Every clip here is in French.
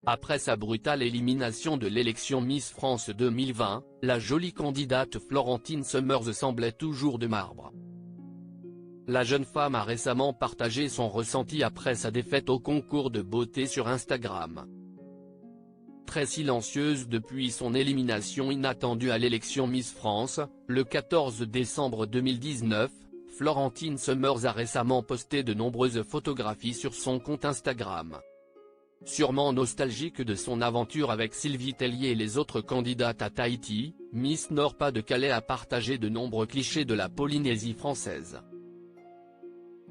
Après sa brutale élimination de l'élection Miss France 2020, la jolie candidate Florentine Summers semblait toujours de marbre. La jeune femme a récemment partagé son ressenti après sa défaite au concours de beauté sur Instagram. Très silencieuse depuis son élimination inattendue à l'élection Miss France, le 14 décembre 2019, Florentine Summers a récemment posté de nombreuses photographies sur son compte Instagram. Sûrement nostalgique de son aventure avec Sylvie Tellier et les autres candidates à Tahiti, Miss Nord-Pas-de-Calais a partagé de nombreux clichés de la Polynésie française.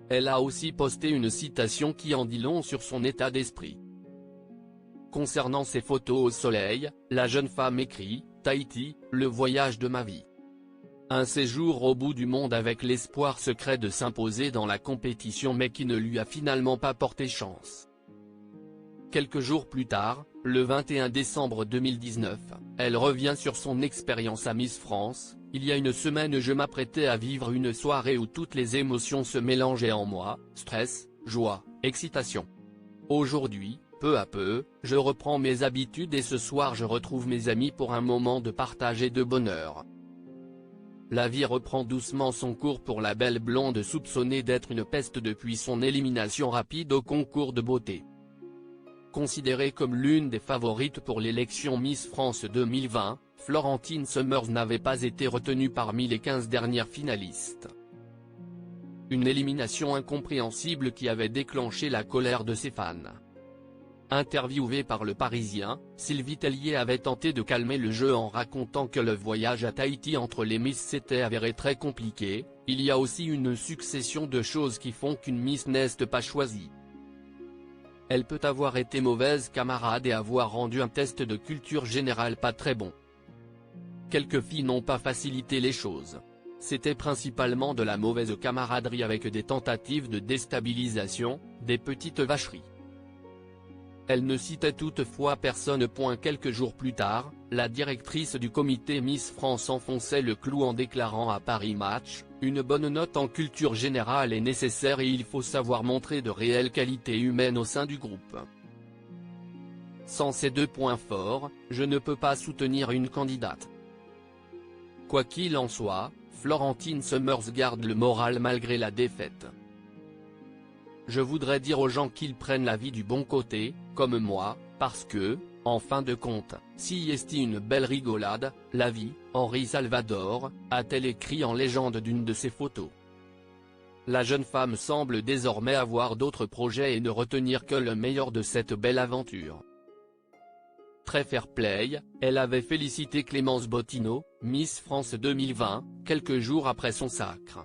Elle a aussi posté une citation qui en dit long sur son état d'esprit. Concernant ses photos au soleil, la jeune femme écrit « Tahiti, le voyage de ma vie. Un séjour au bout du monde avec l'espoir secret de s'imposer dans la compétition mais qui ne lui a finalement pas porté chance ». Quelques jours plus tard, le 21 décembre 2019, elle revient sur son expérience à Miss France. Il y a une semaine je m'apprêtais à vivre une soirée où toutes les émotions se mélangeaient en moi, stress, joie, excitation. Aujourd'hui, peu à peu, je reprends mes habitudes et ce soir je retrouve mes amis pour un moment de partage et de bonheur. La vie reprend doucement son cours pour la belle blonde soupçonnée d'être une peste depuis son élimination rapide au concours de beauté. Considérée comme l'une des favorites pour l'élection Miss France 2020, Florentine Summers n'avait pas été retenue parmi les 15 dernières finalistes. Une élimination incompréhensible qui avait déclenché la colère de ses fans. Interviewée par Le Parisien, Sylvie Tellier avait tenté de calmer le jeu en racontant que le voyage à Tahiti entre les Miss s'était avéré très compliqué. Il y a aussi une succession de choses qui font qu'une Miss n'est pas choisie. Elle peut avoir été mauvaise camarade et avoir rendu un test de culture générale pas très bon. Quelques filles n'ont pas facilité les choses. C'était principalement de la mauvaise camaraderie avec des tentatives de déstabilisation, des petites vacheries. Elle ne citait toutefois personne. Quelques jours plus tard, la directrice du comité Miss France enfonçait le clou en déclarant à Paris Match, « Une bonne note en culture générale est nécessaire et il faut savoir montrer de réelles qualités humaines au sein du groupe. Sans ces deux points forts, je ne peux pas soutenir une candidate. » Quoi qu'il en soit, Florentine Summers garde le moral malgré la défaite. Je voudrais dire aux gens qu'ils prennent la vie du bon côté, comme moi, parce que, en fin de compte, si est une belle rigolade, la vie, Henri Salvador, a-t-elle écrit en légende d'une de ses photos. La jeune femme semble désormais avoir d'autres projets et ne retenir que le meilleur de cette belle aventure. Très fair-play, elle avait félicité Clémence Bottineau, Miss France 2020, quelques jours après son sacre.